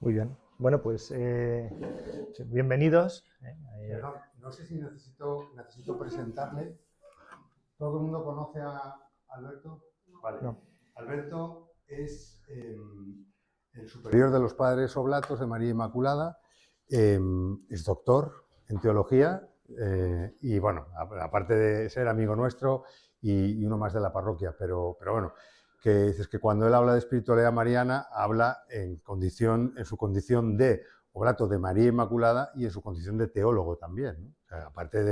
Muy bien. Bueno, pues bienvenidos. Perdón, no sé si necesito presentarle. ¿Todo el mundo conoce a Alberto? Vale. No. Alberto es el superior de los Padres Oblatos de María Inmaculada, es doctor en teología y, bueno, aparte de ser amigo nuestro y uno más de la parroquia, pero bueno, que dices que cuando él habla de espiritualidad mariana, habla en su condición de oblato de María Inmaculada y en su condición de teólogo también, ¿no? O sea, aparte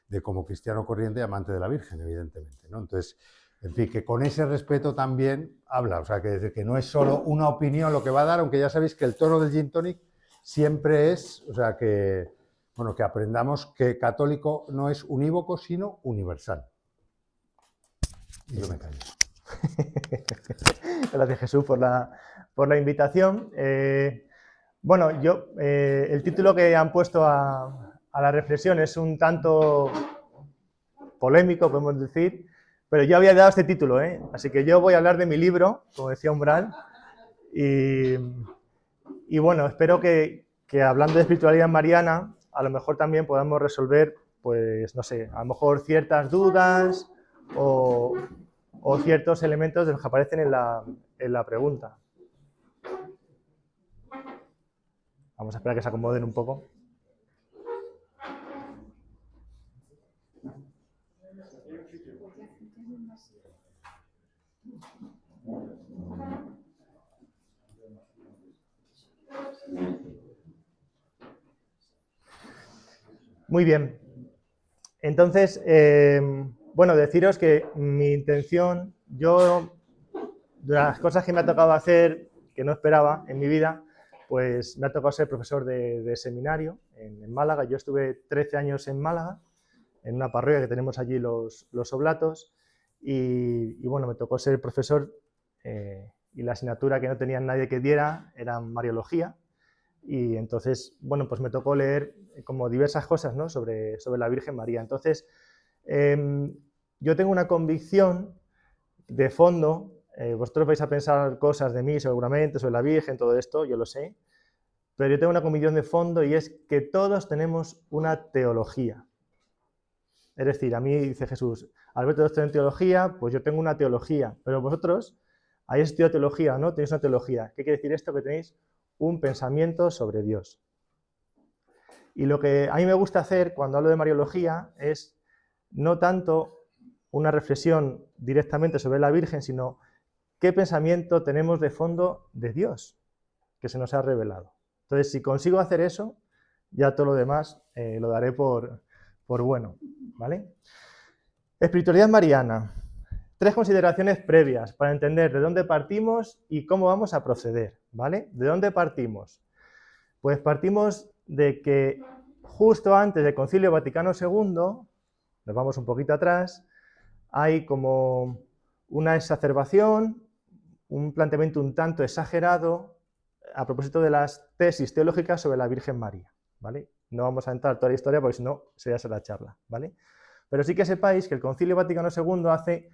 de como cristiano corriente y amante de la Virgen, evidentemente, ¿no? Entonces, en fin, que con ese respeto también habla, o sea, que no es solo una opinión lo que va a dar, aunque ya sabéis que el tono del gin tonic siempre es, o sea, que, bueno, que aprendamos que católico no es unívoco, sino universal. Y yo me callo. Gracias, Jesús, por la invitación. Bueno, el título que han puesto a la reflexión es un tanto polémico, podemos decir, pero yo había dado este título, así que yo voy a hablar de mi libro, como decía Umbral, y bueno, espero que hablando de espiritualidad mariana, a lo mejor también podamos resolver, pues, no sé, a lo mejor ciertas dudas o ciertos elementos de los que aparecen en la pregunta. Vamos a esperar que se acomoden un poco. Muy bien. Entonces, bueno, deciros que mi intención, de las cosas que me ha tocado hacer, que no esperaba en mi vida, pues me ha tocado ser profesor de seminario en Málaga. Yo estuve 13 años en Málaga, en una parroquia que tenemos allí los Oblatos, y bueno, me tocó ser profesor y la asignatura que no tenía nadie que diera era Mariología, y entonces, bueno, pues me tocó leer como diversas cosas, ¿no?, sobre la Virgen María. Entonces, yo tengo una convicción de fondo. Vosotros vais a pensar cosas de mí seguramente, sobre la Virgen, todo esto, yo lo sé, pero yo tengo una convicción de fondo y es que todos tenemos una teología. Es decir, a mí dice Jesús, Alberto, ¿tú en teología? Pues yo tengo una teología, pero vosotros, ¿habéis estudiado teología o no? Tenéis una teología. ¿Qué quiere decir esto? Que tenéis un pensamiento sobre Dios. Y lo que a mí me gusta hacer cuando hablo de Mariología es no tanto una reflexión directamente sobre la Virgen, sino qué pensamiento tenemos de fondo de Dios, que se nos ha revelado. Entonces, si consigo hacer eso, ya todo lo demás lo daré por bueno, ¿vale? Espiritualidad mariana. 3 consideraciones previas para entender de dónde partimos y cómo vamos a proceder, ¿vale? ¿De dónde partimos? Pues partimos de que justo antes del Concilio Vaticano II, nos vamos un poquito atrás, hay como una exacerbación, un planteamiento un tanto exagerado a propósito de las tesis teológicas sobre la Virgen María, ¿vale? No vamos a entrar toda la historia porque si no sería la charla, ¿vale? Pero sí que sepáis que el Concilio Vaticano II hace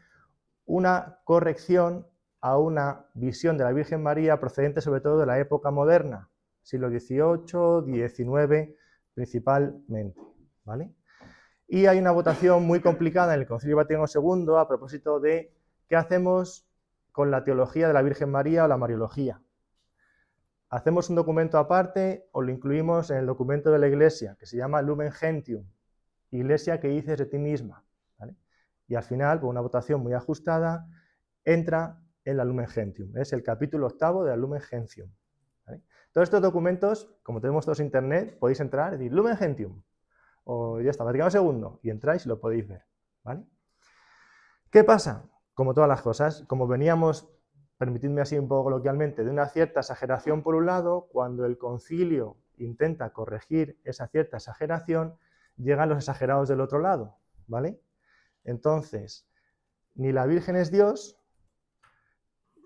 una corrección a una visión de la Virgen María procedente sobre todo de la época moderna, siglo XVIII, XIX principalmente, ¿vale? Y hay una votación muy complicada en el Concilio Vaticano II a propósito de qué hacemos con la teología de la Virgen María o la Mariología. ¿Hacemos un documento aparte o lo incluimos en el documento de la Iglesia, que se llama Lumen Gentium, Iglesia que dices de ti misma, ¿vale? Y al final, por una votación muy ajustada, entra en la Lumen Gentium. Es el capítulo 8 de la Lumen Gentium, ¿vale? Todos estos documentos, como tenemos todos internet, podéis entrar y decir Lumen Gentium, o ya está, Vaticano II, y entráis y lo podéis ver, ¿vale? ¿Qué pasa? Como todas las cosas, como veníamos, permitidme así un poco coloquialmente, de una cierta exageración por un lado, cuando el concilio intenta corregir esa cierta exageración, llegan los exagerados del otro lado, ¿vale? Entonces, ni la Virgen es Dios,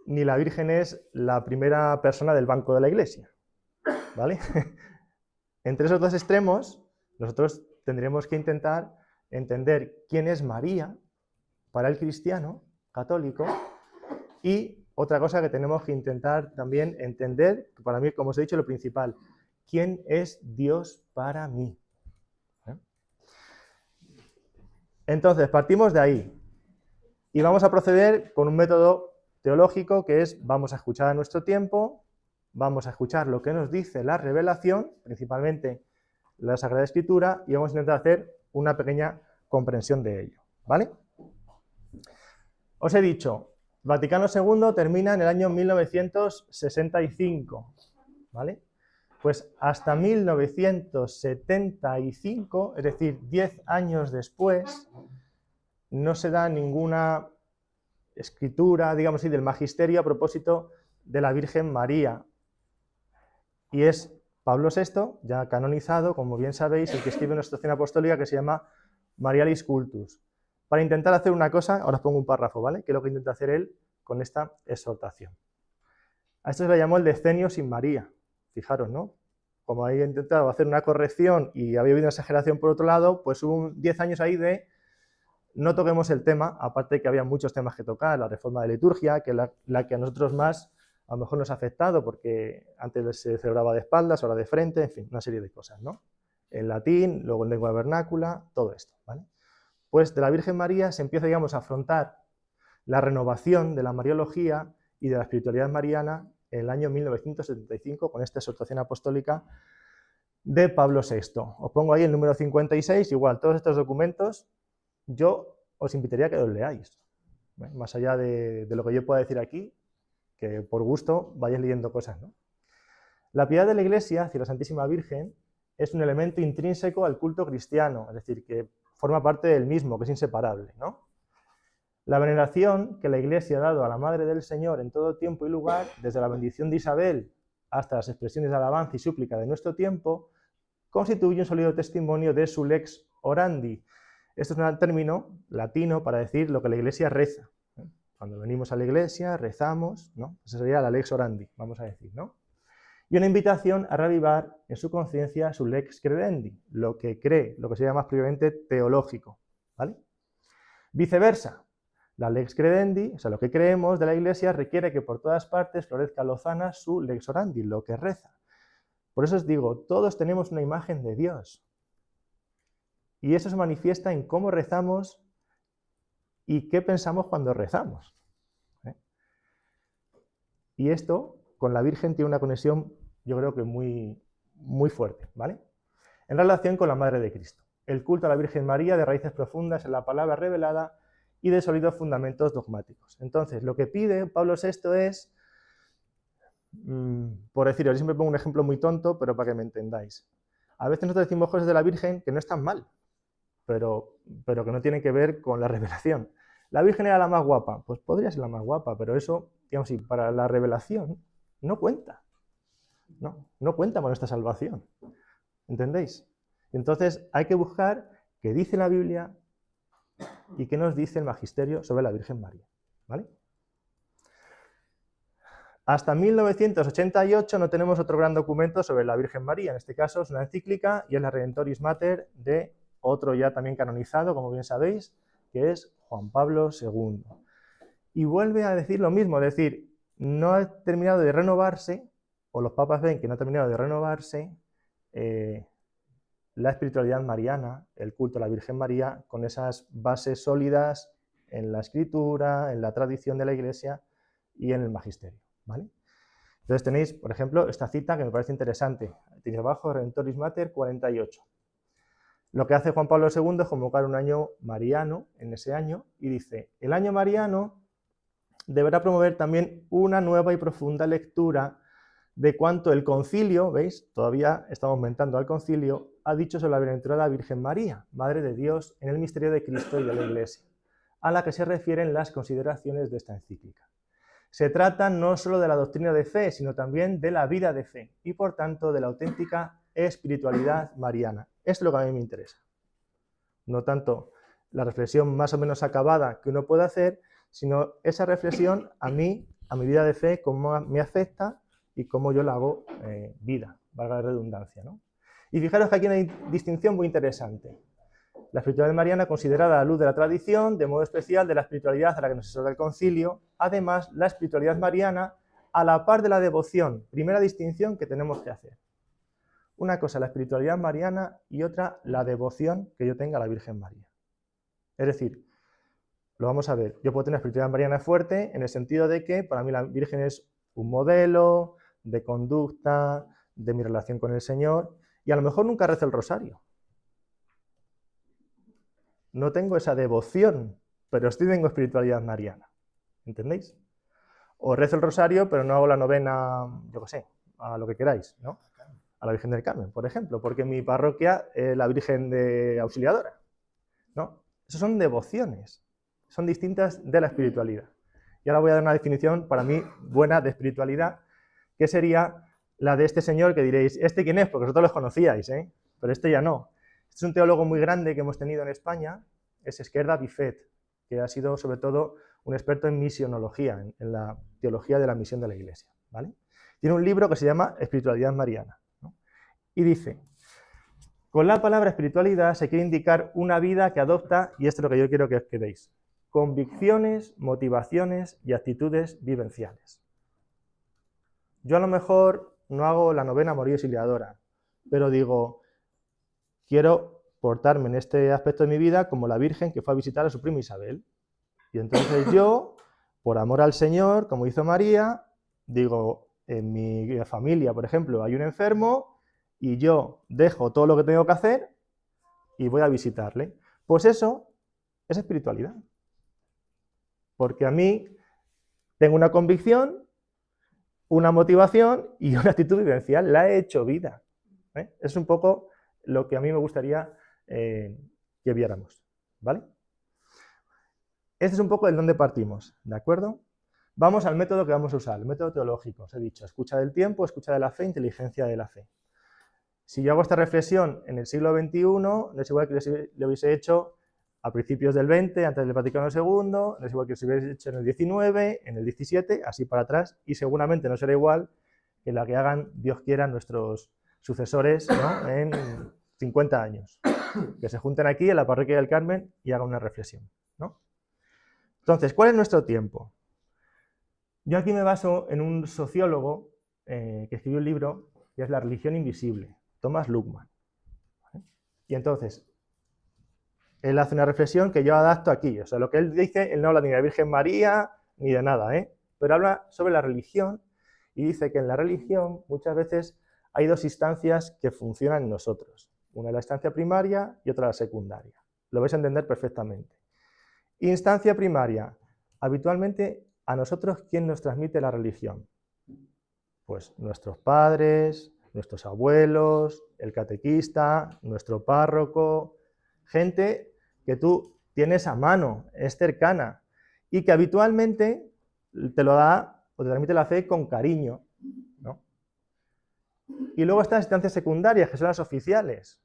ni la Virgen es la primera persona del banco de la Iglesia, ¿vale? Entre esos dos extremos, nosotros tendremos que intentar entender quién es María para el cristiano católico y otra cosa que tenemos que intentar también entender, que para mí, como os he dicho, lo principal. ¿Quién es Dios para mí? Entonces, partimos de ahí. Y vamos a proceder con un método teológico que es, vamos a escuchar a nuestro tiempo, vamos a escuchar lo que nos dice la revelación, principalmente la Sagrada Escritura, y vamos a intentar hacer una pequeña comprensión de ello, ¿vale? Os he dicho, Vaticano II termina en el año 1965, ¿vale? Pues hasta 1975, es decir, 10 años después, no se da ninguna escritura, digamos así, del magisterio a propósito de la Virgen María. Y es Pablo VI, ya canonizado, como bien sabéis, el que escribe una exhortación apostólica que se llama Marialis Cultus, para intentar hacer una cosa, ahora os pongo un párrafo, ¿vale? Que es lo que intenta hacer él con esta exhortación. A esto se le llamó el decenio sin María, fijaros, ¿no? Como había intentado hacer una corrección y había habido una exageración por otro lado, pues hubo 10 años ahí de no toquemos el tema, aparte de que había muchos temas que tocar, la reforma de liturgia, que es la que a nosotros más a lo mejor nos ha afectado, porque antes se celebraba de espaldas, ahora de frente, en fin, una serie de cosas, ¿no? En latín, luego en lengua vernácula, todo esto, ¿vale? Pues de la Virgen María se empieza, digamos, a afrontar la renovación de la Mariología y de la espiritualidad mariana en el año 1975 con esta exhortación apostólica de Pablo VI. Os pongo ahí el número 56, igual, todos estos documentos yo os invitaría a que los leáis, ¿vale? Más allá de lo que yo pueda decir aquí, que por gusto vayáis leyendo cosas, ¿no? La piedad de la Iglesia hacia la Santísima Virgen es un elemento intrínseco al culto cristiano, es decir, que forma parte del mismo, que es inseparable, ¿no? La veneración que la Iglesia ha dado a la Madre del Señor en todo tiempo y lugar, desde la bendición de Isabel hasta las expresiones de alabanza y súplica de nuestro tiempo, constituye un sólido testimonio de su lex orandi. Esto es un término latino para decir lo que la Iglesia reza. Cuando venimos a la Iglesia, rezamos, ¿no? Esa sería la lex orandi, vamos a decir, ¿no? Y una invitación a reavivar en su conciencia su lex credendi, lo que cree, lo que sería más propiamente teológico, ¿vale? Viceversa, la lex credendi, o sea, lo que creemos de la Iglesia, requiere que por todas partes florezca lozana su lex orandi, lo que reza. Por eso os digo, todos tenemos una imagen de Dios. Y eso se manifiesta en cómo rezamos y qué pensamos cuando rezamos. Y esto, con la Virgen, tiene una conexión, yo creo que muy, muy fuerte, ¿vale? En relación con la Madre de Cristo. El culto a la Virgen María de raíces profundas en la palabra revelada y de sólidos fundamentos dogmáticos. Entonces, lo que pide Pablo VI es, por decirlo, yo siempre pongo un ejemplo muy tonto, pero para que me entendáis. A veces nosotros decimos cosas de la Virgen que no están mal, pero que no tienen que ver con la revelación. ¿La Virgen era la más guapa? Pues podría ser la más guapa, pero eso, digamos, sí, para la revelación no cuenta. No cuenta para nuestra salvación. ¿Entendéis? Entonces hay que buscar qué dice la Biblia y qué nos dice el magisterio sobre la Virgen María, ¿vale? Hasta 1988 no tenemos otro gran documento sobre la Virgen María. En este caso es una encíclica y es la Redentoris Mater de otro ya también canonizado, como bien sabéis, que es Juan Pablo II. Y vuelve a decir lo mismo, es decir, no ha terminado de renovarse, o los papas ven que no ha terminado de renovarse, la espiritualidad mariana, el culto a la Virgen María, con esas bases sólidas en la Escritura, en la tradición de la Iglesia y en el magisterio, ¿vale? Entonces tenéis, por ejemplo, esta cita que me parece interesante. Tenéis abajo, Redentoris Mater 48. Lo que hace Juan Pablo II es convocar un año mariano en ese año y dice, el año mariano deberá promover también una nueva y profunda lectura de cuanto el concilio, ¿veis? Todavía estamos aumentando al concilio, ha dicho sobre la bienaventurada Virgen María, Madre de Dios, en el misterio de Cristo y de la Iglesia, a la que se refieren las consideraciones de esta encíclica. Se trata no solo de la doctrina de fe, sino también de la vida de fe y, por tanto, de la auténtica espiritualidad mariana. Es lo que a mí me interesa. No tanto la reflexión más o menos acabada que uno puede hacer, sino esa reflexión a mí, a mi vida de fe, cómo me afecta y cómo yo la hago vida, valga la redundancia, ¿no? Y fijaros que aquí hay una distinción muy interesante. La espiritualidad mariana considerada a la luz de la tradición, de modo especial de la espiritualidad a la que nos exhorta el concilio, además la espiritualidad mariana a la par de la devoción. Primera distinción que tenemos que hacer. Una cosa la espiritualidad mariana y otra la devoción que yo tenga a la Virgen María. Es decir, lo vamos a ver, yo puedo tener una espiritualidad mariana fuerte en el sentido de que para mí la Virgen es un modelo de conducta, de mi relación con el Señor, y a lo mejor nunca rezo el rosario. No tengo esa devoción, pero sí tengo espiritualidad mariana. ¿Entendéis? O rezo el rosario, pero no hago la novena, yo qué sé, a lo que queráis, ¿no? A la Virgen del Carmen, por ejemplo, porque mi parroquia es la Virgen de Auxiliadora, ¿no? Esas son devociones, son distintas de la espiritualidad. Y ahora voy a dar una definición, para mí, buena de espiritualidad, que sería la de este señor que diréis, ¿este quién es? Porque vosotros los conocíais, ¿eh? Pero este ya no. Este es un teólogo muy grande que hemos tenido en España, es Esquerda Bifet, que ha sido sobre todo un experto en misionología, en la teología de la misión de la Iglesia, ¿vale? Tiene un libro que se llama Espiritualidad Mariana, ¿no? Y dice, con la palabra espiritualidad se quiere indicar una vida que adopta, y esto es lo que yo quiero que os quedéis, convicciones, motivaciones y actitudes vivenciales. Yo a lo mejor no hago la novena María Auxiliadora, pero digo, quiero portarme en este aspecto de mi vida como la Virgen que fue a visitar a su prima Isabel. Y entonces yo, por amor al Señor, como hizo María, digo, en mi familia, por ejemplo, hay un enfermo y yo dejo todo lo que tengo que hacer y voy a visitarle. Pues eso es espiritualidad. Porque a mí tengo una convicción, una motivación y una actitud vivencial. La he hecho vida. Es un poco lo que a mí me gustaría que viéramos, ¿vale? Este es un poco el dónde partimos, ¿de acuerdo? Vamos al método que vamos a usar, el método teológico. Os he dicho, escucha del tiempo, escucha de la fe, inteligencia de la fe. Si yo hago esta reflexión en el siglo XXI, no es igual que le hubiese hecho a principios del XX, antes del Vaticano II, no es igual que se hubiese hecho en el XIX, en el XVII, así para atrás, y seguramente no será igual que la que hagan, Dios quiera, nuestros sucesores, ¿no?, en 50 años. Que se junten aquí en la parroquia del Carmen y hagan una reflexión, ¿no? Entonces, ¿cuál es nuestro tiempo? Yo aquí me baso en un sociólogo que escribió un libro que es La religión invisible, Thomas Luckmann. Y entonces, él hace una reflexión que yo adapto aquí. O sea, lo que él dice, él no habla ni de la Virgen María ni de nada, pero habla sobre la religión y dice que en la religión muchas veces hay dos instancias que funcionan en nosotros. Una es la instancia primaria y otra la secundaria. Lo vais a entender perfectamente. Instancia primaria. Habitualmente, a nosotros, ¿quién nos transmite la religión? Pues nuestros padres, nuestros abuelos, el catequista, nuestro párroco, gente que tú tienes a mano, es cercana, y que habitualmente te lo da o te transmite la fe con cariño, ¿no? Y luego están las instancias secundarias, que son las oficiales.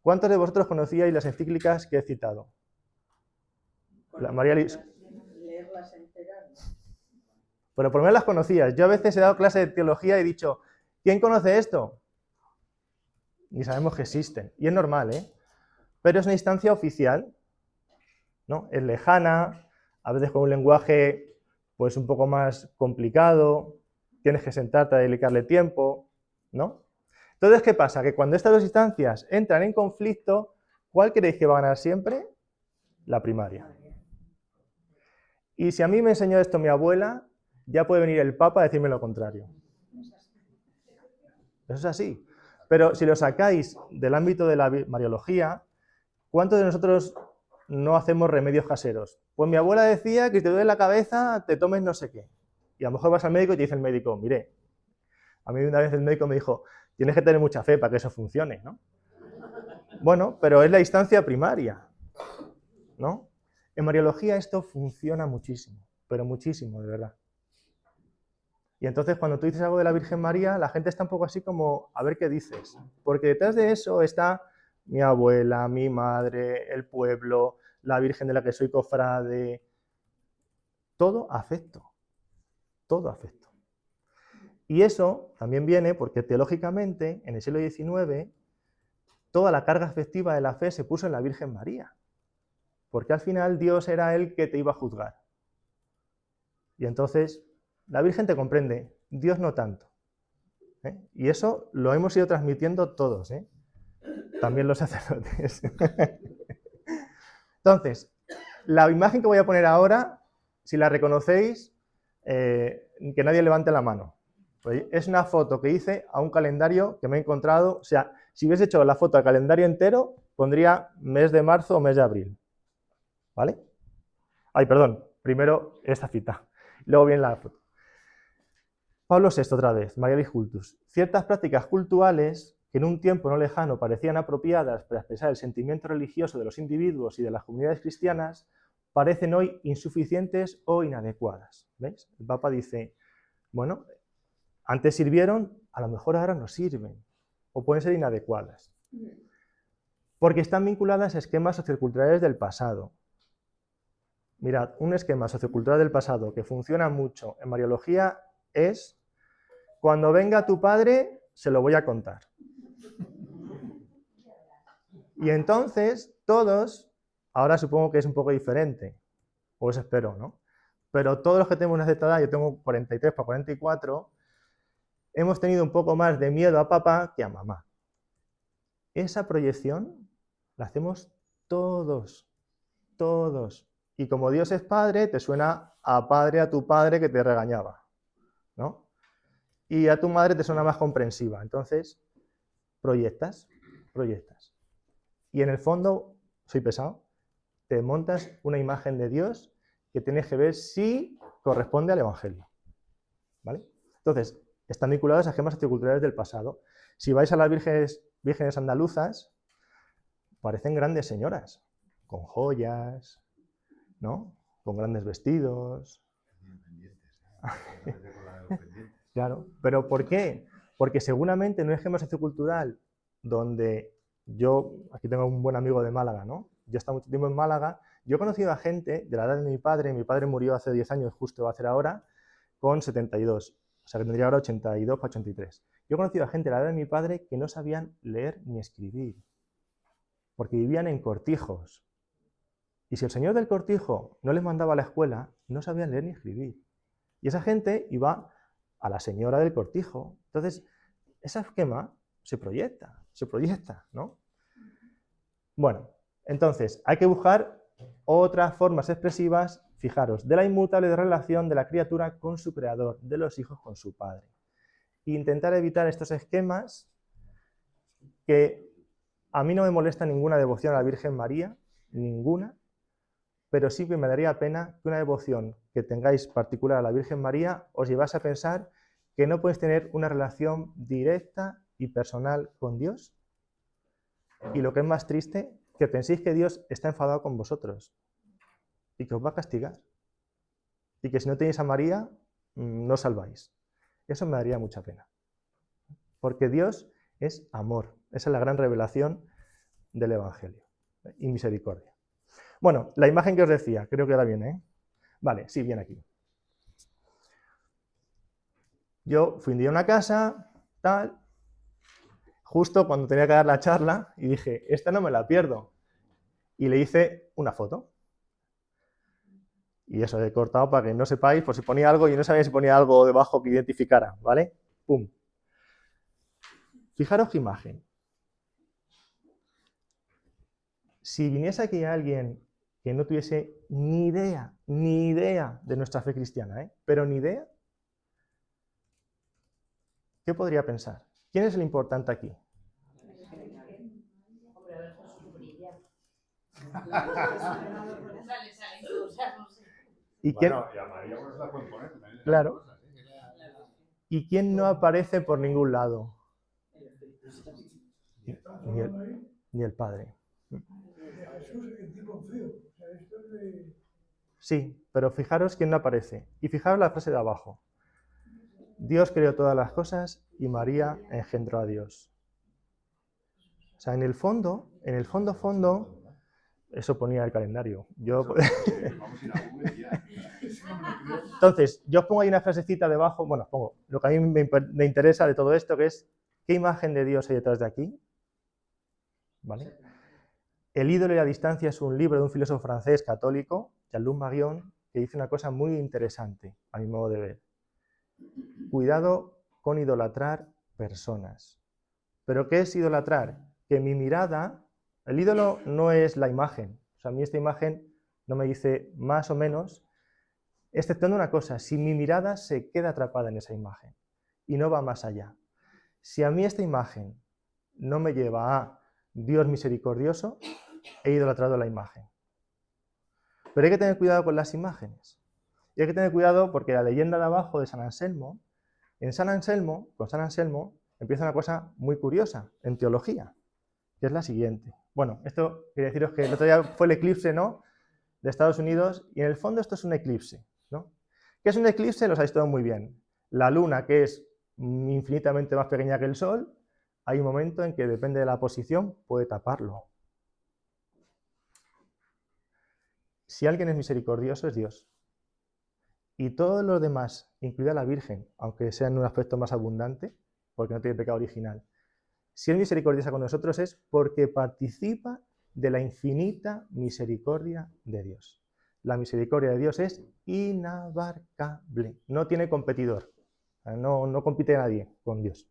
¿Cuántos de vosotros conocíais las encíclicas que he citado? La María leerlas enteras. Pero por lo menos las conocías. Yo a veces he dado clase de teología y he dicho, ¿quién conoce esto? Ni sabemos que existen. Y es normal, pero es una instancia oficial, ¿no? Es lejana, a veces con un lenguaje pues un poco más complicado, tienes que sentarte a dedicarle tiempo, ¿no? Entonces, ¿qué pasa? Que cuando estas dos instancias entran en conflicto, ¿cuál creéis que va a ganar siempre? La primaria. Y si a mí me enseñó esto mi abuela, ya puede venir el Papa a decirme lo contrario. Eso es así. Pero si lo sacáis del ámbito de la Mariología, ¿cuántos de nosotros no hacemos remedios caseros? Pues mi abuela decía que si te duele la cabeza, te tomes no sé qué. Y a lo mejor vas al médico y te dice el médico, mire, a mí una vez el médico me dijo, tienes que tener mucha fe para que eso funcione, ¿no? Bueno, pero es la instancia primaria, ¿no? En Mariología esto funciona muchísimo, pero muchísimo, de verdad. Y entonces cuando tú dices algo de la Virgen María, la gente está un poco así como, a ver qué dices. Porque detrás de eso está mi abuela, mi madre, el pueblo, la Virgen de la que soy cofrade. Todo afecto. Todo afecto. Y eso también viene porque teológicamente, en el siglo XIX, toda la carga afectiva de la fe se puso en la Virgen María. Porque al final Dios era el que te iba a juzgar. Y entonces la Virgen te comprende, Dios no tanto. Y eso lo hemos ido transmitiendo todos, también los sacerdotes. Entonces, la imagen que voy a poner ahora, si la reconocéis, que nadie levante la mano. Pues es una foto que hice a un calendario que me he encontrado. O sea, si hubiese hecho la foto al calendario entero, pondría mes de marzo o mes de abril. ¿Vale? Ay, perdón, primero esta cita, luego viene la foto. Pablo VI otra vez, Marialis Cultus. Ciertas prácticas cultuales que en un tiempo no lejano parecían apropiadas para expresar el sentimiento religioso de los individuos y de las comunidades cristianas, parecen hoy insuficientes o inadecuadas. ¿Veis? El Papa dice, bueno, antes sirvieron, a lo mejor ahora no sirven, o pueden ser inadecuadas, porque están vinculadas a esquemas socioculturales del pasado. Mirad, un esquema sociocultural del pasado que funciona mucho en Mariología es, cuando venga tu padre, se lo voy a contar. Y entonces, todos, ahora supongo que es un poco diferente, o eso espero, ¿no? Pero todos los que tenemos una cierta edad, yo tengo 43 para 44, hemos tenido un poco más de miedo a papá que a mamá. Esa proyección la hacemos todos, todos. Y como Dios es padre, te suena a tu padre que te regañaba, ¿no? Y a tu madre te suena más comprensiva. Entonces, proyectas. Y en el fondo, soy pesado, te montas una imagen de Dios que tienes que ver si corresponde al Evangelio. ¿Vale? Entonces, están vinculados a esquemas socioculturales del pasado. Si vais a las vírgenes andaluzas, parecen grandes señoras, con joyas, ¿no? Con grandes vestidos. Claro, pero ¿por qué? Porque seguramente en un esquema sociocultural donde yo, aquí tengo un buen amigo de Málaga, ¿no? Yo he estado mucho tiempo en Málaga, yo he conocido a gente de la edad de mi padre murió hace 10 años, justo va a ser ahora, con 72, o sea que tendría ahora 82 para 83. Yo he conocido a gente de la edad de mi padre que no sabían leer ni escribir, porque vivían en cortijos. Y si el señor del cortijo no les mandaba a la escuela, no sabían leer ni escribir. Y esa gente iba a la señora del cortijo. Entonces, ese esquema se proyecta, ¿no? Bueno, entonces, hay que buscar otras formas expresivas, fijaros, de la inmutable relación de la criatura con su creador, de los hijos con su padre. E intentar evitar estos esquemas que a mí no me molesta ninguna devoción a la Virgen María, ninguna, pero sí que me daría pena que una devoción que tengáis particular a la Virgen María os llevase a pensar que no podéis tener una relación directa y personal con Dios. Y lo que es más triste, que penséis que Dios está enfadado con vosotros y que os va a castigar. Y que si no tenéis a María, no salváis. Eso me daría mucha pena. Porque Dios es amor. Esa es la gran revelación del Evangelio. Y misericordia. Bueno, la imagen que os decía, creo que ahora viene, ¿eh? Vale, sí, viene aquí. Yo fui un día a una casa, tal, justo cuando tenía que dar la charla, y dije, esta no me la pierdo. Y le hice una foto. Y eso he cortado para que no sepáis, por si ponía algo y no sabía si ponía algo debajo que identificara, ¿vale? Pum. Fijaros qué imagen. Si viniese aquí alguien que no tuviese ni idea de nuestra fe cristiana, pero ni idea, ¿qué podría pensar? ¿Quién es el importante aquí? ¿Y quién? Claro. ¿Y quién no aparece por ningún lado? Ni el Padre. Sí, pero fijaros quién no aparece. Y fijaros la frase de abajo. Dios creó todas las cosas y María engendró a Dios. O sea, en el fondo, eso ponía el calendario. Entonces, yo os pongo ahí una frasecita debajo, bueno, pongo lo que a mí me interesa de todo esto, que es, ¿qué imagen de Dios hay detrás de aquí? ¿Vale? El ídolo y la distancia es un libro de un filósofo francés católico, Jean-Luc Marion, que dice una cosa muy interesante, a mi modo de ver. Cuidado con idolatrar personas. ¿Pero qué es idolatrar? Que mi mirada, el ídolo no es la imagen. O sea, a mí esta imagen no me dice más o menos, exceptuando una cosa, si mi mirada se queda atrapada en esa imagen y no va más allá. Si a mí esta imagen no me lleva a Dios misericordioso, he idolatrado la imagen. Pero hay que tener cuidado con las imágenes. Y hay que tener cuidado porque la leyenda de abajo de San Anselmo, con San Anselmo, empieza una cosa muy curiosa en teología, que es la siguiente. Bueno, esto quiere deciros que el otro día fue el eclipse, ¿no?, de Estados Unidos, y en el fondo esto es un eclipse, ¿no? ¿Qué es un eclipse? Lo sabéis todo muy bien. La luna, que es infinitamente más pequeña que el sol, hay un momento en que, depende de la posición, puede taparlo. Si alguien es misericordioso, es Dios. Y todos los demás, incluida la Virgen, aunque sea en un aspecto más abundante, porque no tiene pecado original, si es misericordiosa con nosotros es porque participa de la infinita misericordia de Dios. La misericordia de Dios es inabarcable, no tiene competidor, no compite nadie con Dios.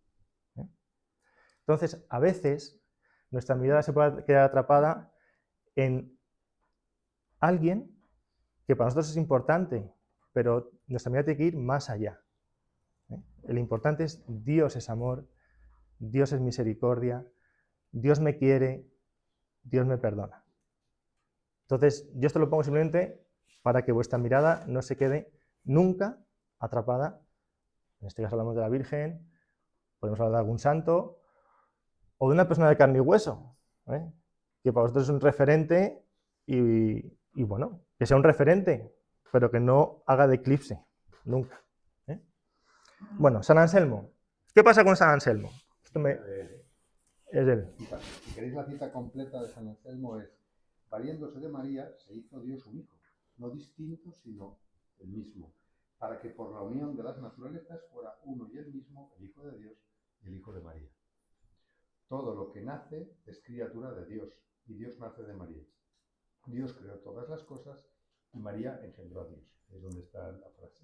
Entonces, a veces, nuestra mirada se puede quedar atrapada en alguien que para nosotros es importante, pero nuestra mirada tiene que ir más allá. El importante es Dios es amor, Dios es misericordia, Dios me quiere, Dios me perdona. Entonces, yo esto lo pongo simplemente para que vuestra mirada no se quede nunca atrapada. En este caso hablamos de la Virgen, podemos hablar de algún santo, o de una persona de carne y hueso, que para vosotros es un referente y bueno, que sea un referente, pero que no haga de eclipse, nunca. Bueno, San Anselmo. ¿Qué pasa con San Anselmo? Esto es él. Si queréis la cita completa de San Anselmo es: valiéndose de María, se hizo Dios un hijo, no distinto, sino el mismo, para que por la unión de las naturalezas fuera uno y el mismo, el Hijo de Dios y el Hijo de María. Todo lo que nace es criatura de Dios, y Dios nace de María. Dios creó todas las cosas y María engendró a Dios. Es donde está la frase.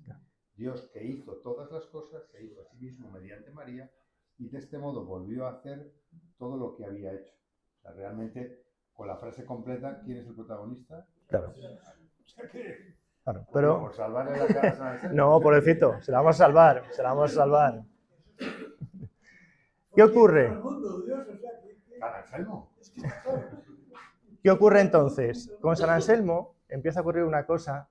Dios, que hizo todas las cosas, se hizo a sí mismo mediante María, y de este modo volvió a hacer todo lo que había hecho. O sea, realmente, con la frase completa, ¿quién es el protagonista? Claro. O sea que... Claro, pero... por salvarle la cara a San Anselmo. No, pobrecito, se la vamos a salvar, se la vamos a salvar. ¿Qué ocurre? San Anselmo. ¿Qué ocurre entonces? Con San Anselmo empieza a ocurrir una cosa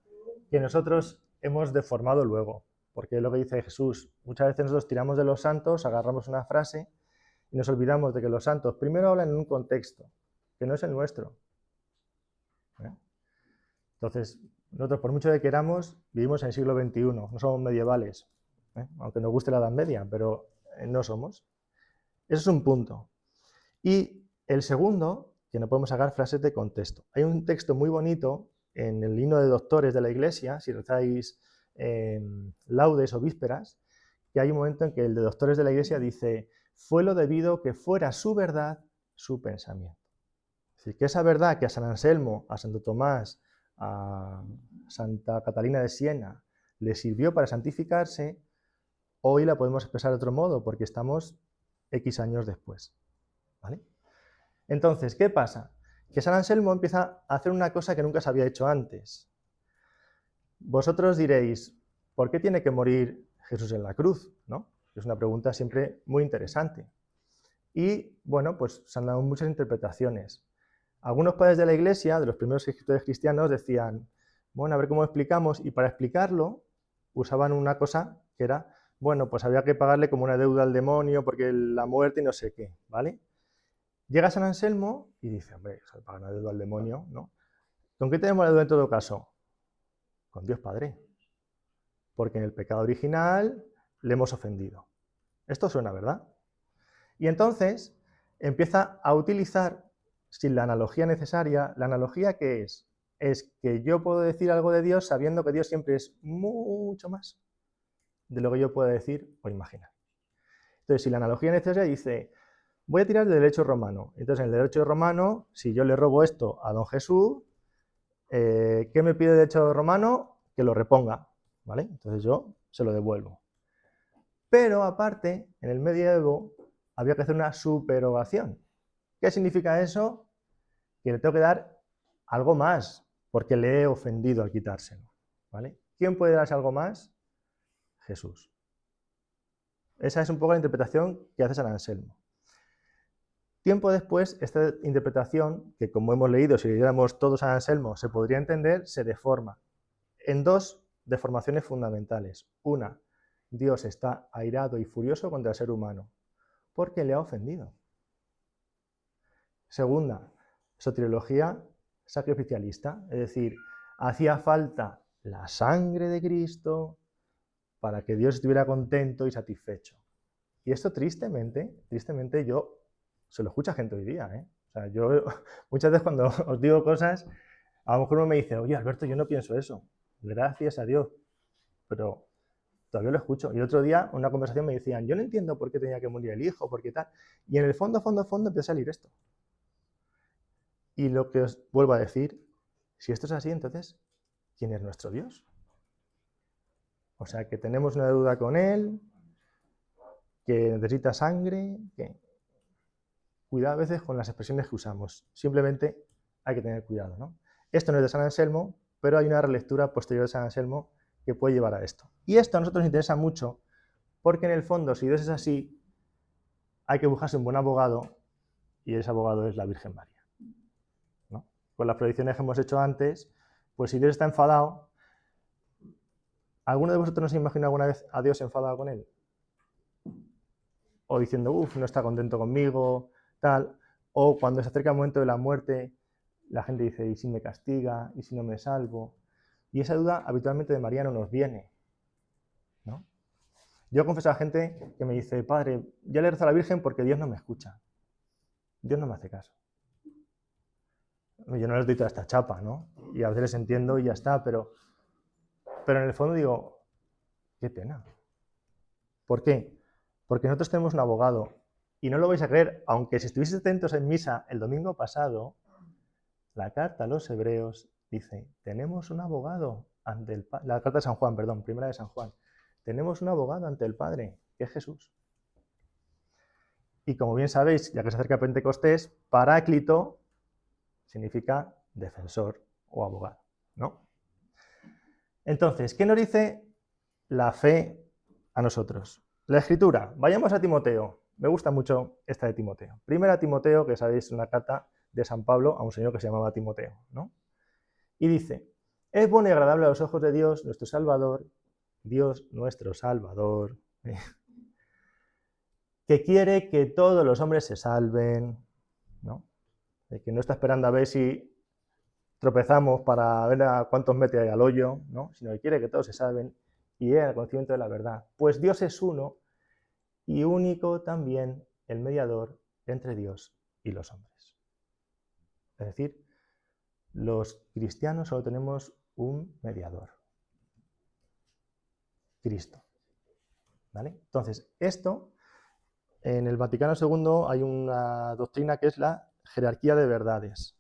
que nosotros hemos deformado luego, porque es lo que dice Jesús. Muchas veces nosotros tiramos de los santos, agarramos una frase y nos olvidamos de que los santos primero hablan en un contexto, que no es el nuestro. Entonces, nosotros, por mucho que queramos, vivimos en el siglo XXI, no somos medievales, aunque nos guste la Edad Media, pero no somos. Eso es un punto. Y el segundo, que no podemos sacar frases de contexto. Hay un texto muy bonito en el himno de doctores de la Iglesia, si rezáis laudes o vísperas, que hay un momento en que el de doctores de la Iglesia dice: fue lo debido que fuera su verdad, su pensamiento. Es decir, que esa verdad que a San Anselmo, a Santo Tomás, a Santa Catalina de Siena le sirvió para santificarse, hoy la podemos expresar de otro modo, porque estamos X años después. ¿Vale? Entonces, ¿qué pasa? Que San Anselmo empieza a hacer una cosa que nunca se había hecho antes. Vosotros diréis, ¿por qué tiene que morir Jesús en la cruz? ¿No? Es una pregunta siempre muy interesante. Y, bueno, pues se han dado muchas interpretaciones. Algunos padres de la Iglesia, de los primeros escritores cristianos, decían, bueno, a ver cómo explicamos, y para explicarlo usaban una cosa que era, bueno, pues había que pagarle como una deuda al demonio porque la muerte y no sé qué, ¿vale? Llega San Anselmo y dice, hombre, se paga una deuda al demonio, ¿no? ¿Con qué tenemos la deuda en todo caso? Con Dios Padre. Porque en el pecado original le hemos ofendido. Esto suena, ¿verdad? Y entonces empieza a utilizar, sin la analogía necesaria, ¿la analogía qué es? Es que yo puedo decir algo de Dios sabiendo que Dios siempre es mucho más de lo que yo pueda decir o imaginar. Entonces, si la analogía necesaria dice, voy a tirar del derecho romano. Entonces, en el derecho romano, si yo le robo esto a don Jesús, ¿qué me pide el derecho romano? que lo reponga, ¿vale? Entonces yo se lo devuelvo. Pero aparte, en el medievo había que hacer una superogación. ¿Qué significa eso? Que le tengo que dar algo más, porque le he ofendido al quitárselo, ¿vale? ¿Quién puede darse algo más? Jesús. Esa es un poco la interpretación que hace San Anselmo. Tiempo después, esta interpretación, que como hemos leído, si leyéramos todos San Anselmo, se podría entender, se deforma en dos deformaciones fundamentales. Una, Dios está airado y furioso contra el ser humano, porque le ha ofendido. Segunda, soteriología sacrificialista, es decir, hacía falta la sangre de Cristo para que Dios estuviera contento y satisfecho. Y esto tristemente yo se lo escucho a gente hoy día, ¿eh? O sea, yo muchas veces cuando os digo cosas, a lo mejor uno me dice, oye Alberto, yo no pienso eso, gracias a Dios, pero todavía lo escucho. Y el otro día, en una conversación me decían, yo no entiendo por qué tenía que morir el hijo, por qué tal. Y en el fondo empieza a salir esto. Y lo que os vuelvo a decir, si esto es así, entonces, ¿quién es nuestro Dios? O sea, que tenemos una deuda con Él, que necesita sangre, que... Cuidado a veces con las expresiones que usamos. Simplemente hay que tener cuidado, ¿no? Esto no es de San Anselmo, pero hay una relectura posterior de San Anselmo que puede llevar a esto. Y esto a nosotros nos interesa mucho porque en el fondo, si Dios es así, hay que buscarse un buen abogado y ese abogado es la Virgen María, ¿no? Con las predicciones que hemos hecho antes, pues si Dios está enfadado, ¿alguno de vosotros no se imagina alguna vez a Dios enfadado con él? O diciendo, uff, no está contento conmigo, tal, o cuando se acerca el momento de la muerte, la gente dice, ¿y si me castiga? ¿Y si no me salvo? Y esa duda habitualmente de María no nos viene, ¿no? Yo confieso a la gente que me dice, padre, ya le rezo a la Virgen porque Dios no me escucha. Dios no me hace caso. Yo no les doy toda esta chapa, ¿no? Y a veces les entiendo y ya está, pero en el fondo digo, qué pena. ¿Por qué? Porque nosotros tenemos un abogado. Y no lo vais a creer, aunque si estuvieseis atentos en misa el domingo pasado, la carta a los hebreos dice, tenemos un abogado ante el Padre, la carta de San Juan, perdón, primera de San Juan, tenemos un abogado ante el Padre, que es Jesús. Y como bien sabéis, ya que se acerca Pentecostés, paráclito significa defensor o abogado, ¿no? Entonces, ¿qué nos dice la fe a nosotros? La Escritura, vayamos a Timoteo. Me gusta mucho esta de Timoteo. Primera Timoteo, que sabéis, una carta de San Pablo a un señor que se llamaba Timoteo, ¿no? Y dice, es bueno y agradable a los ojos de Dios, nuestro Salvador, Dios nuestro Salvador, que quiere que todos los hombres se salven, ¿no? De que no está esperando a ver si tropezamos para ver a cuántos mete ahí al hoyo, ¿no? Sino que quiere que todos se salven y lleguen al conocimiento de la verdad. Pues Dios es uno y único también el mediador entre Dios y los hombres. Es decir, los cristianos solo tenemos un mediador, Cristo. ¿Vale? Entonces, esto, en el Vaticano II hay una doctrina que es la jerarquía de verdades.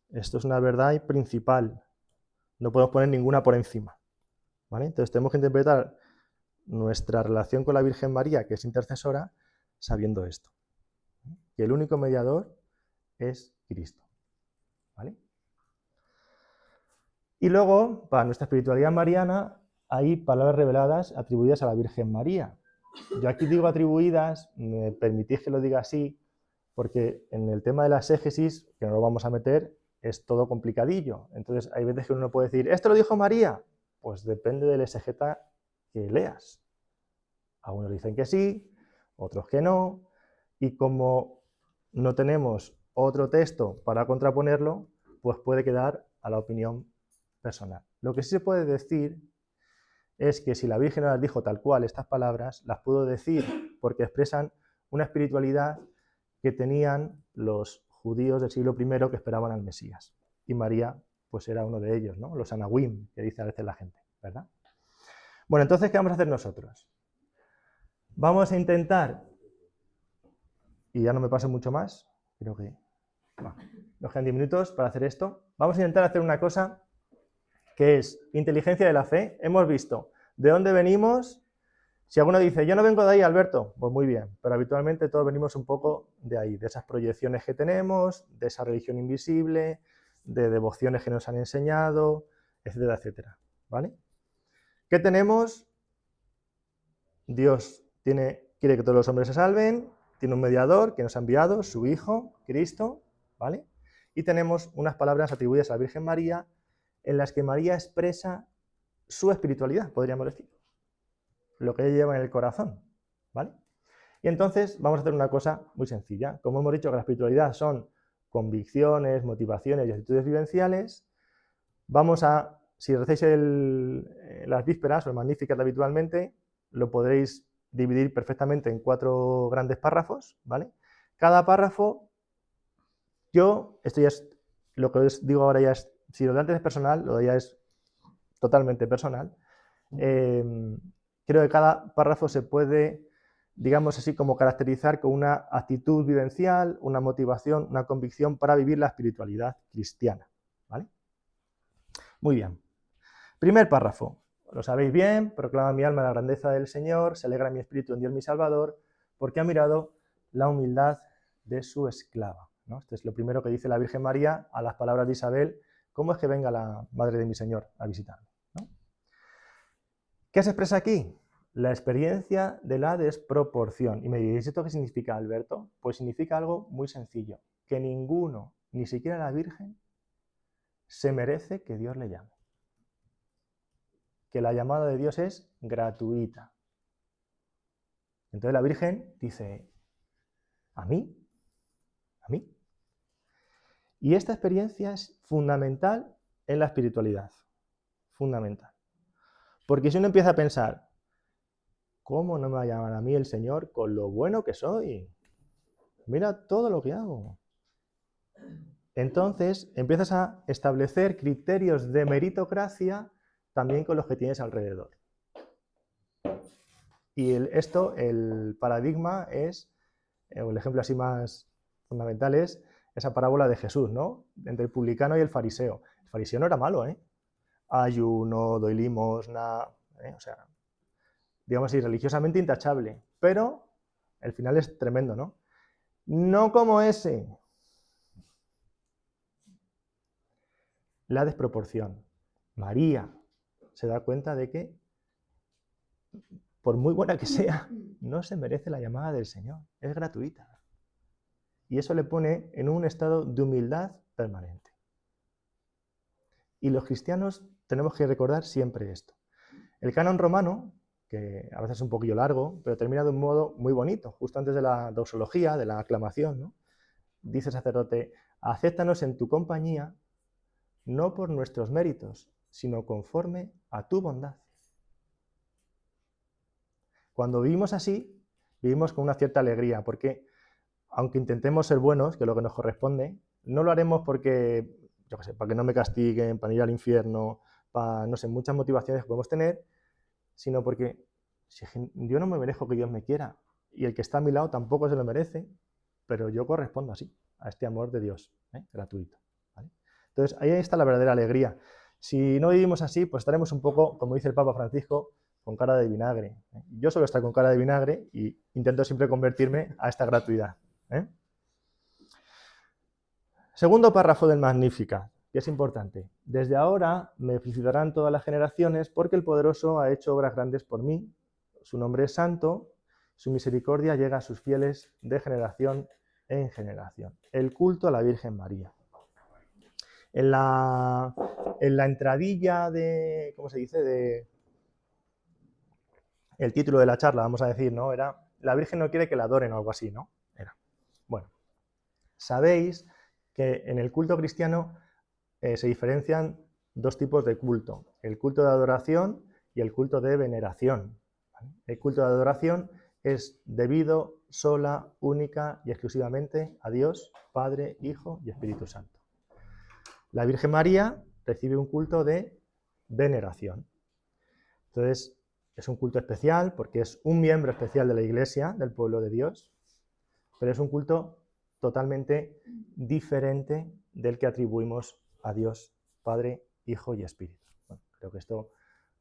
Esto es una verdad principal, no podemos poner ninguna por encima. ¿Vale? Entonces tenemos que interpretar nuestra relación con la Virgen María, que es intercesora, sabiendo esto, que el único mediador es Cristo. ¿Vale? Y luego, para nuestra espiritualidad mariana, hay palabras reveladas atribuidas a la Virgen María. Yo aquí digo atribuidas, me permitís que lo diga así, porque en el tema de la exégesis, que no lo vamos a meter, es todo complicadillo. Entonces hay veces que uno puede decir, ¿esto lo dijo María? Pues depende del exegeta que leas. Algunos dicen que sí, otros que no, y como no tenemos otro texto para contraponerlo, pues puede quedar a la opinión personal. Lo que sí se puede decir es que si la Virgen no las dijo tal cual estas palabras, las puedo decir porque expresan una espiritualidad que tenían los judíos del siglo I que esperaban al Mesías. Y María, pues era uno de ellos, ¿no? Los anahuim, que dice a veces la gente, ¿verdad? Bueno, entonces, ¿qué vamos a hacer nosotros? Vamos a intentar, y ya no me paso mucho más, creo que nos quedan 10 minutos para hacer esto, vamos a intentar hacer una cosa que es inteligencia de la fe. Hemos visto de dónde venimos. Si alguno dice, yo no vengo de ahí, Alberto, pues muy bien, pero habitualmente todos venimos un poco de ahí, de esas proyecciones que tenemos, de esa religión invisible, de devociones que nos han enseñado, etcétera, etcétera, ¿vale? ¿Qué tenemos? Dios quiere que todos los hombres se salven, tiene un mediador que nos ha enviado, su Hijo, Cristo, ¿vale? Y tenemos unas palabras atribuidas a la Virgen María, en las que María expresa su espiritualidad, podríamos decir, lo que ella lleva en el corazón, ¿vale? Y entonces vamos a hacer una cosa muy sencilla. Como hemos dicho que la espiritualidad son convicciones, motivaciones y actitudes vivenciales, vamos a, si recéis las vísperas o el Magnificat habitualmente, lo podréis dividir perfectamente en 4 grandes párrafos, ¿vale? Cada párrafo, esto ya es, lo que os digo ahora ya es, si lo de antes es personal, lo de ya es totalmente personal. Creo que cada párrafo se puede, digamos así, como caracterizar con una actitud vivencial, una motivación, una convicción para vivir la espiritualidad cristiana, ¿vale? Muy bien. Primer párrafo. Lo sabéis bien, proclama mi alma la grandeza del Señor, se alegra mi espíritu en Dios mi Salvador, porque ha mirado la humildad de su esclava, ¿no? Esto es lo primero que dice la Virgen María a las palabras de Isabel, ¿cómo es que venga la madre de mi Señor a visitarme? ¿No? ¿Qué se expresa aquí? La experiencia de la desproporción. Y me diréis, ¿esto qué significa, Alberto? Pues significa algo muy sencillo, que ninguno, ni siquiera la Virgen, se merece que Dios le llame. Que la llamada de Dios es gratuita. Entonces la Virgen dice, ¿a mí? ¿A mí? Y esta experiencia es fundamental en la espiritualidad. Fundamental. Porque si uno empieza a pensar, ¿cómo no me va a llamar a mí el Señor con lo bueno que soy? Mira todo lo que hago. Entonces empiezas a establecer criterios de meritocracia también con los que tienes alrededor. Y el paradigma es, o el ejemplo así más fundamental es esa parábola de Jesús, ¿no? Entre el publicano y el fariseo. El fariseo no era malo, ¿eh? Ayuno, doy limosna, o sea, digamos así, religiosamente intachable. Pero el final es tremendo, ¿no? No como ese. La desproporción. María se da cuenta de que, por muy buena que sea, no se merece la llamada del Señor. Es gratuita. Y eso le pone en un estado de humildad permanente. Y los cristianos tenemos que recordar siempre esto. El canon romano, que a veces es un poquillo largo, pero termina de un modo muy bonito, justo antes de la doxología, de la aclamación, ¿no? Dice el sacerdote, acéptanos en tu compañía, no por nuestros méritos, sino conforme a tu bondad. Cuando vivimos así, vivimos con una cierta alegría, porque aunque intentemos ser buenos, que es lo que nos corresponde, no lo haremos porque, yo qué sé, para que no me castiguen, para ir al infierno, para, no sé, muchas motivaciones que podemos tener, sino porque si yo no me merezco que Dios me quiera, y el que está a mi lado tampoco se lo merece, pero yo correspondo así, a este amor de Dios, gratuito, ¿vale? Entonces, ahí está la verdadera alegría. Si no vivimos así, pues estaremos un poco, como dice el Papa Francisco, con cara de vinagre. Yo suelo estar con cara de vinagre y intento siempre convertirme a esta gratuidad. Segundo párrafo del Magnificat, que es importante. Desde ahora me felicitarán todas las generaciones porque el Poderoso ha hecho obras grandes por mí. Su nombre es santo, su misericordia llega a sus fieles de generación en generación. El culto a la Virgen María. En la entradilla de, ¿cómo se dice? El título de la charla, vamos a decir, ¿no? Era, la Virgen no quiere que la adoren o algo así, ¿no? Era. Bueno, sabéis que en el culto cristiano se diferencian 2 tipos de culto, el culto de adoración y el culto de veneración. ¿Vale? El culto de adoración es debido sola, única y exclusivamente a Dios, Padre, Hijo y Espíritu Santo. La Virgen María recibe un culto de veneración. Entonces, es un culto especial porque es un miembro especial de la Iglesia, del pueblo de Dios, pero es un culto totalmente diferente del que atribuimos a Dios, Padre, Hijo y Espíritu. Creo que esto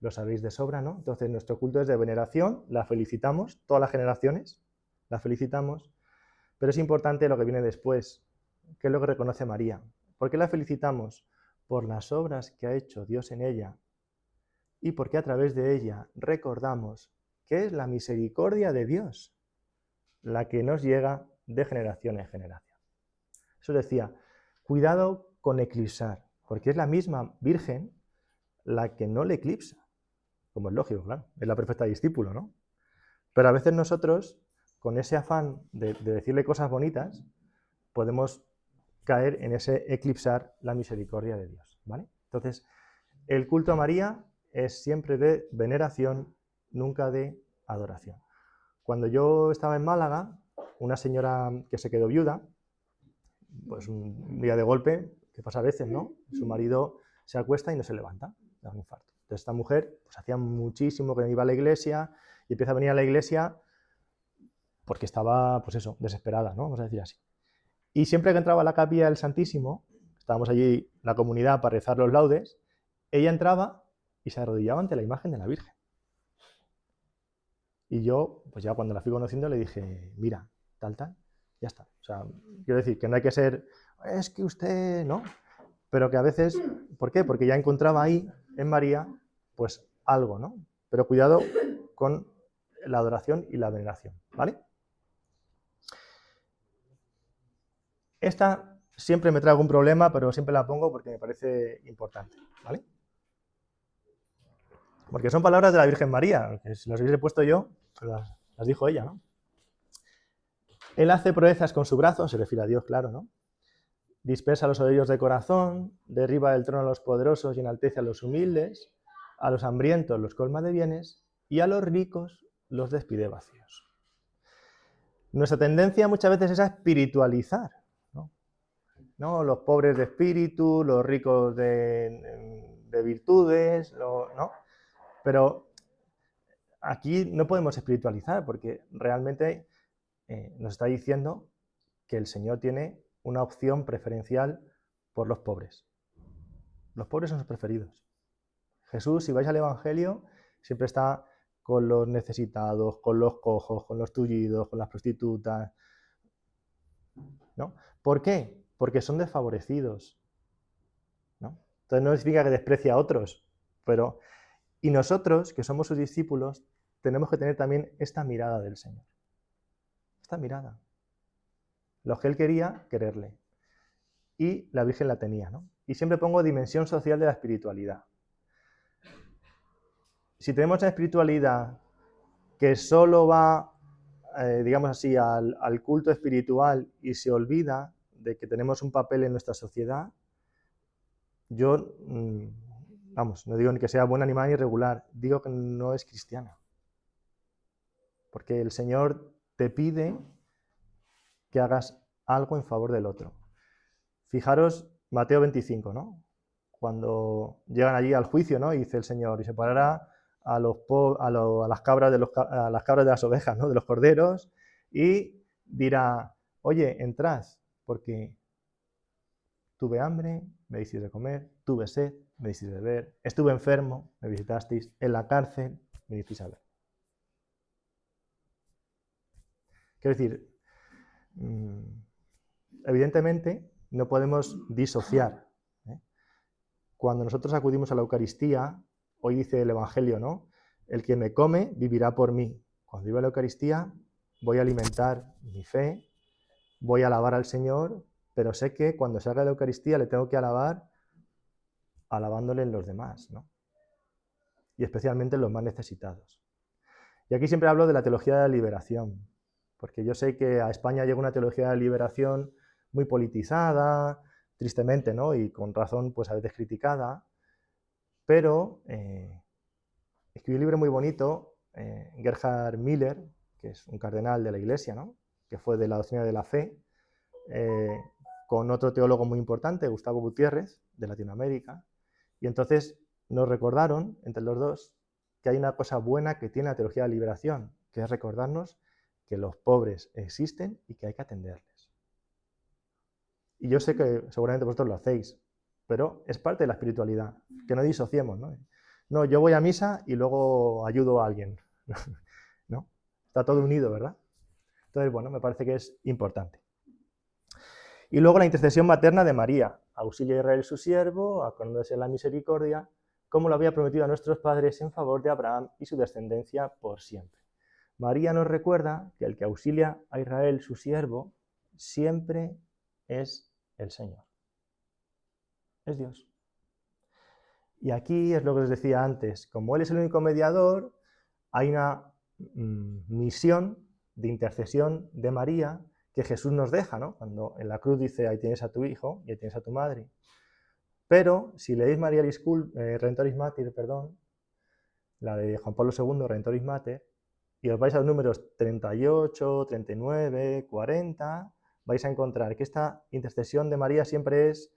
lo sabéis de sobra, ¿no? Entonces, nuestro culto es de veneración, la felicitamos, todas las generaciones, la felicitamos, pero es importante lo que viene después, que es lo que reconoce María. ¿Por qué la felicitamos? Por las obras que ha hecho Dios en ella y porque a través de ella recordamos que es la misericordia de Dios la que nos llega de generación en generación. Eso decía, cuidado con eclipsar, porque es la misma Virgen la que no le eclipsa, como es lógico, claro, es la perfecta discípulo, ¿no? Pero a veces nosotros, con ese afán de decirle cosas bonitas, podemos caer en ese eclipsar la misericordia de Dios, ¿vale? Entonces, el culto a María es siempre de veneración, nunca de adoración. Cuando yo estaba en Málaga, una señora que se quedó viuda, pues un día de golpe, que pasa a veces, ¿no? Su marido se acuesta y no se levanta, da un infarto. Entonces esta mujer, pues hacía muchísimo que no iba a la iglesia y empieza a venir a la iglesia porque estaba, pues eso, desesperada, ¿no? Vamos a decir así. Y siempre que entraba a la capilla del Santísimo, estábamos allí la comunidad para rezar los laudes, ella entraba y se arrodillaba ante la imagen de la Virgen. Y yo, pues ya cuando la fui conociendo, le dije, mira, tal, ya está. O sea, quiero decir que no hay que ser, es que usted, ¿no? Pero que a veces, ¿por qué? Porque ya encontraba ahí, en María, pues algo, ¿no? Pero cuidado con la adoración y la veneración, ¿vale? Esta siempre me trae algún problema, pero siempre la pongo porque me parece importante, ¿vale? Porque son palabras de la Virgen María, que si las hubiese puesto yo, pues las dijo ella, ¿no? Él hace proezas con su brazo, se refiere a Dios, claro, ¿no? Dispersa a los soberbios de corazón, derriba del trono a los poderosos y enaltece a los humildes, a los hambrientos los colma de bienes y a los ricos los despide vacíos. Nuestra tendencia muchas veces es a espiritualizar, ¿no? Los pobres de espíritu, los ricos de virtudes, ¿no? Pero aquí no podemos espiritualizar porque realmente nos está diciendo que el Señor tiene una opción preferencial por los pobres. Los pobres son los preferidos. Jesús, si vais al Evangelio, siempre está con los necesitados, con los cojos, con los tullidos, con las prostitutas, ¿no? ¿Por qué? Porque son desfavorecidos, ¿no? Entonces no significa que desprecie a otros, pero... Y nosotros, que somos sus discípulos, tenemos que tener también esta mirada del Señor. Esta mirada. Lo que Él quería, quererle. Y la Virgen la tenía, ¿no? Y siempre pongo dimensión social de la espiritualidad. Si tenemos una espiritualidad que solo va, digamos así, al culto espiritual y se olvida de que tenemos un papel en nuestra sociedad, yo, vamos, no digo ni que sea buena ni mala ni regular, digo que no es cristiana. Porque el Señor te pide que hagas algo en favor del otro. Fijaros, Mateo 25, ¿no? Cuando llegan allí al juicio, ¿no? Y dice el Señor, y separará a las cabras de las ovejas, ¿no? De los corderos, y dirá, oye, entrad, porque tuve hambre, me disteis de comer, tuve sed, me disteis de beber, estuve enfermo, me visitasteis, en la cárcel, me disteis a ver. Quiero decir, evidentemente no podemos disociar. Cuando nosotros acudimos a la Eucaristía, hoy dice el Evangelio, ¿no? El que me come vivirá por mí. Cuando iba a la Eucaristía voy a alimentar mi fe, voy a alabar al Señor, pero sé que cuando salga de la Eucaristía le tengo que alabar alabándole en los demás, ¿no? Y especialmente en los más necesitados. Y aquí siempre hablo de la teología de la liberación, porque yo sé que a España llega una teología de la liberación muy politizada, tristemente, ¿no? Y con razón, pues a veces criticada, pero escribió un libro muy bonito, Gerhard Müller, que es un cardenal de la Iglesia, ¿no? Que fue de la doctrina de la fe, con otro teólogo muy importante, Gustavo Gutiérrez, de Latinoamérica, y entonces nos recordaron, entre los dos, que hay una cosa buena que tiene la teología de la liberación, que es recordarnos que los pobres existen y que hay que atenderles. Y yo sé que seguramente vosotros lo hacéis, pero es parte de la espiritualidad, que no disociemos, ¿no? No, yo voy a misa y luego ayudo a alguien. ¿No? Está todo unido, ¿verdad? Entonces, bueno, me parece que es importante. Y luego la intercesión materna de María. Auxilia a Israel su siervo, acordándose de la misericordia, como lo había prometido a nuestros padres en favor de Abraham y su descendencia por siempre. María nos recuerda que el que auxilia a Israel su siervo siempre es el Señor. Es Dios. Y aquí es lo que os decía antes, como Él es el único mediador, hay una misión de intercesión de María que Jesús nos deja, ¿no? Cuando en la cruz dice, ahí tienes a tu hijo y ahí tienes a tu madre. Pero si leéis María Redemptoris Mater, la de Juan Pablo II, Redemptoris Mater, y os vais a los números 38, 39, 40, vais a encontrar que esta intercesión de María siempre es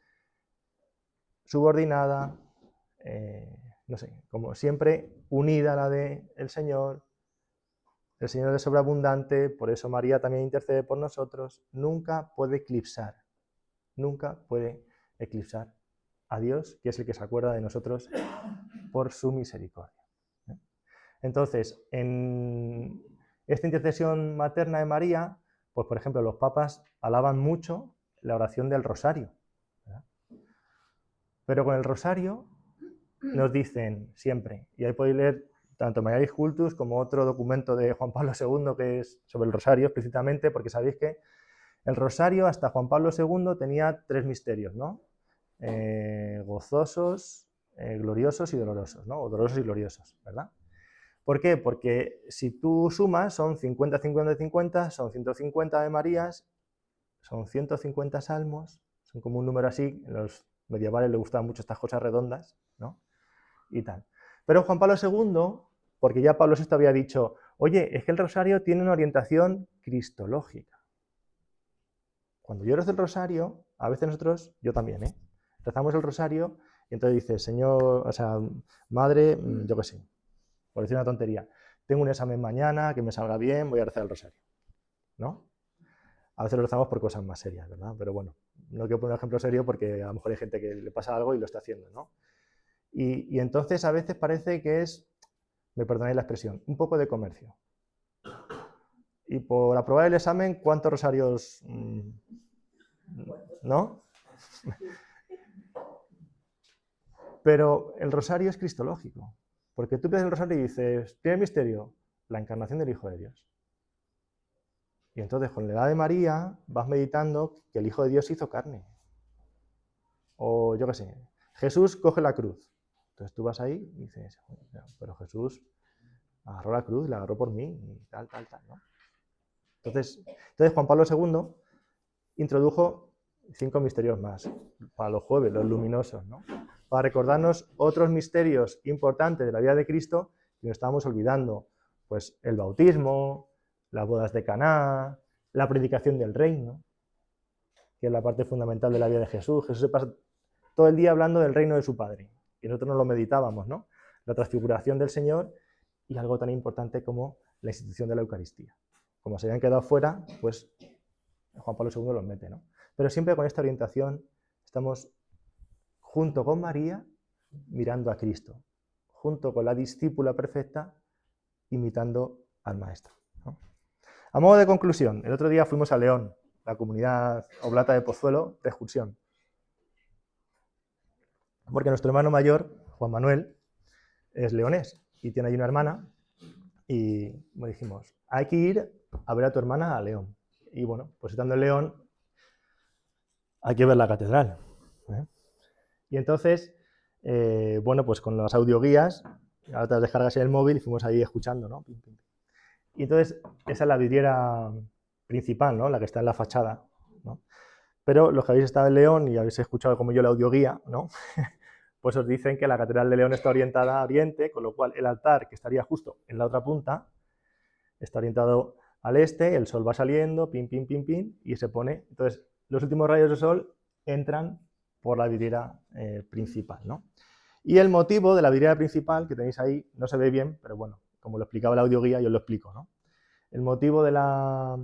subordinada, no sé, como siempre unida a la del Señor. El Señor es sobreabundante, por eso María también intercede por nosotros. Nunca puede eclipsar a Dios, que es el que se acuerda de nosotros por su misericordia. Entonces, en esta intercesión materna de María, pues por ejemplo, los papas alaban mucho la oración del rosario, ¿verdad? Pero con el rosario nos dicen siempre, y ahí podéis leer tanto Marialis Cultus como otro documento de Juan Pablo II que es sobre el rosario explícitamente, porque sabéis que el rosario hasta Juan Pablo II tenía 3 misterios, ¿no? Gozosos, gloriosos y dolorosos, ¿no? O dolorosos y gloriosos, ¿verdad? ¿Por qué? Porque si tú sumas, son 50, 50, 50, son 150 de Marías, son 150 salmos, son como un número así, en los medievales les gustaban mucho estas cosas redondas, ¿no? Y tal. Pero Juan Pablo II, porque ya Pablo VI había dicho, oye, es que el rosario tiene una orientación cristológica. Cuando yo rezo el rosario, a veces nosotros, yo también, rezamos el rosario y entonces dice, Señor, o sea, Madre, yo qué sé, por decir una tontería, tengo un examen mañana, que me salga bien, voy a rezar el rosario, ¿no? A veces lo rezamos por cosas más serias, ¿verdad? Pero bueno, no quiero poner un ejemplo serio porque a lo mejor hay gente que le pasa algo y lo está haciendo, ¿no? Y entonces a veces parece que es, me perdonáis la expresión, un poco de comercio. Y por aprobar el examen, ¿cuántos rosarios? ¿No? Pero el rosario es cristológico. Porque tú pides el rosario y dices, ¿tiene misterio? La encarnación del Hijo de Dios. Y entonces con la edad de María vas meditando que el Hijo de Dios hizo carne. O yo qué sé, Jesús coge la cruz. Entonces tú vas ahí y dices, pero Jesús agarró la cruz, la agarró por mí y tal, ¿no? Entonces Juan Pablo II introdujo 5 misterios más para los jueves, los luminosos, ¿no? Para recordarnos otros misterios importantes de la vida de Cristo que nos estábamos olvidando. Pues el bautismo, las bodas de Caná, la predicación del reino, que es la parte fundamental de la vida de Jesús. Jesús se pasa todo el día hablando del reino de su Padre, y nosotros no lo meditábamos, ¿no? La transfiguración del Señor y algo tan importante como la institución de la Eucaristía. Como se habían quedado fuera, pues Juan Pablo II los mete, ¿no? Pero siempre con esta orientación estamos junto con María mirando a Cristo, junto con la discípula perfecta imitando al Maestro, ¿no? A modo de conclusión, el otro día fuimos a León, la comunidad oblata de Pozuelo, de excursión. Porque nuestro hermano mayor, Juan Manuel, es leonés y tiene ahí una hermana y me dijimos, hay que ir a ver a tu hermana a León. Y bueno, pues estando en León hay que ver la catedral, ¿eh? Y entonces, bueno, pues con las audioguías, ahora te las descargas en el móvil y fuimos ahí escuchando, ¿no? Y entonces, esa es la vidriera principal, ¿no? La que está en la fachada, ¿no? Pero los que habéis estado en León y habéis escuchado como yo la audioguía, ¿no? Pues os dicen que la Catedral de León está orientada a oriente, con lo cual el altar, que estaría justo en la otra punta, está orientado al este, el sol va saliendo, pim, pim, pim, pim, y se pone. Entonces, los últimos rayos de sol entran por la vidriera principal, ¿no? Y el motivo de la vidriera principal, que tenéis ahí, no se ve bien, pero bueno, como lo explicaba la audioguía, yo lo explico, ¿no? El motivo de la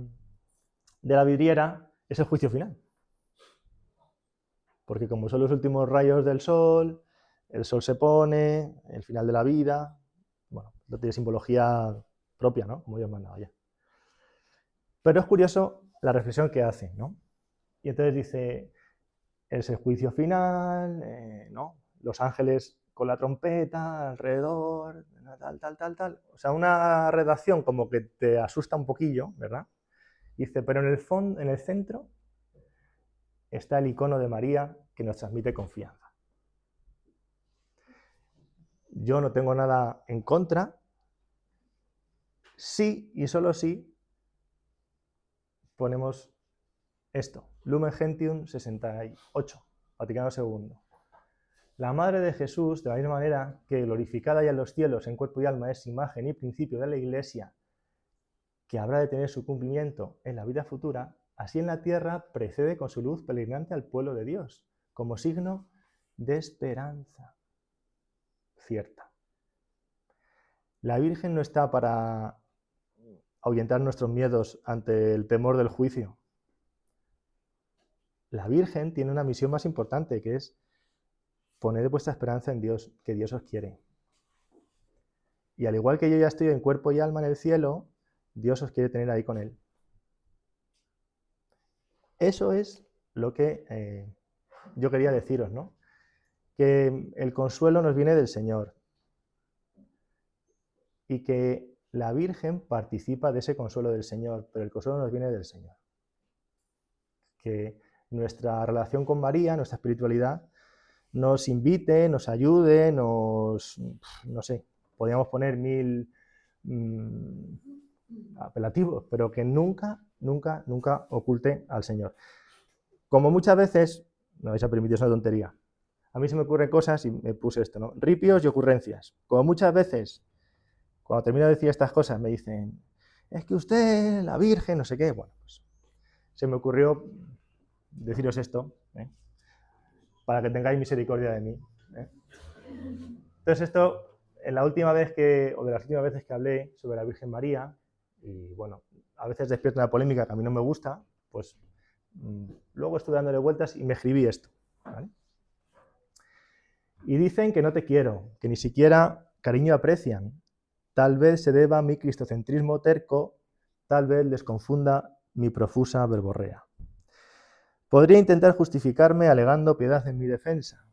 vidriera es el juicio final. Porque como son los últimos rayos del sol, el sol se pone, el final de la vida, bueno, no tiene simbología propia, ¿no? Como Dios mandaba ya. Pero es curioso la reflexión que hace, ¿no? Y entonces dice, es el juicio final, ¿no? Los ángeles con la trompeta alrededor, tal. O sea, una redacción como que te asusta un poquillo, ¿verdad? Dice, pero en el fondo, en el centro, está el icono de María que nos transmite confianza. Yo no tengo nada en contra, sí y solo sí ponemos esto, Lumen Gentium 68, Vaticano II. La Madre de Jesús, de la misma manera que glorificada ya en los cielos en cuerpo y alma es imagen y principio de la Iglesia, que habrá de tener su cumplimiento en la vida futura, así en la tierra precede con su luz peregrinante al pueblo de Dios, como signo de esperanza cierta. La Virgen no está para ahuyentar nuestros miedos ante el temor del juicio. La Virgen tiene una misión más importante, que es poner vuestra esperanza en Dios, que Dios os quiere. Y al igual que yo ya estoy en cuerpo y alma en el cielo, Dios os quiere tener ahí con Él. Eso es lo que yo quería deciros, ¿no? Que el consuelo nos viene del Señor y que la Virgen participa de ese consuelo del Señor, pero el consuelo nos viene del Señor. Que nuestra relación con María, nuestra espiritualidad, nos invite, nos ayude, no sé, podríamos poner 1000 apelativos, pero que nunca oculte al Señor. Como muchas veces, me vais a permitir, es una tontería, a mí se me ocurren cosas y me puse esto, ¿no? Ripios y ocurrencias. Como muchas veces, cuando termino de decir estas cosas, me dicen, es que usted, la Virgen, no sé qué, bueno, pues se me ocurrió deciros esto, para que tengáis misericordia de mí. Entonces esto, en la última vez o de las últimas veces que hablé sobre la Virgen María, y bueno, a veces despierta una polémica que a mí no me gusta, pues luego estuve dándole vueltas y me escribí esto, ¿vale? Y dicen que no te quiero, que ni siquiera cariño aprecian. Tal vez se deba a mi cristocentrismo terco, tal vez les confunda mi profusa verborrea. Podría intentar justificarme alegando piedad en mi defensa,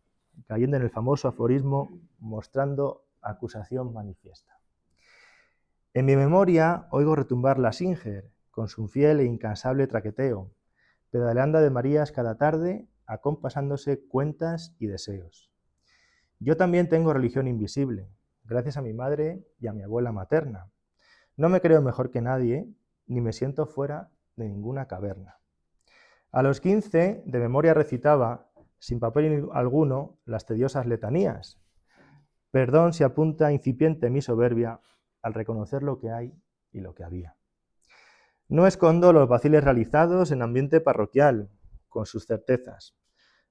cayendo en el famoso aforismo mostrando acusación manifiesta. En mi memoria oigo retumbar la Singer con su fiel e incansable traqueteo, pedaleando de Marías cada tarde, acompasándose cuentas y deseos. Yo también tengo religión invisible, gracias a mi madre y a mi abuela materna. No me creo mejor que nadie, ni me siento fuera de ninguna caverna. A los 15, de memoria recitaba, sin papel alguno, las tediosas letanías. Perdón si apunta incipiente mi soberbia al reconocer lo que hay y lo que había. No escondo los vaciles realizados en ambiente parroquial, con sus certezas.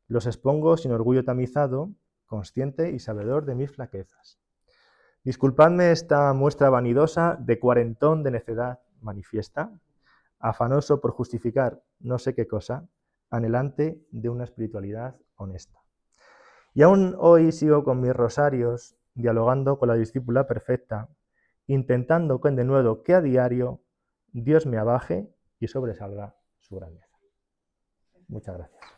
Los expongo sin orgullo tamizado, consciente y sabedor de mis flaquezas. Disculpadme esta muestra vanidosa de cuarentón de necedad manifiesta, afanoso por justificar no sé qué cosa, anhelante de una espiritualidad honesta. Y aún hoy sigo con mis rosarios, dialogando con la discípula perfecta, intentando con denuedo que a diario Dios me abaje y sobresalga su grandeza. Muchas gracias.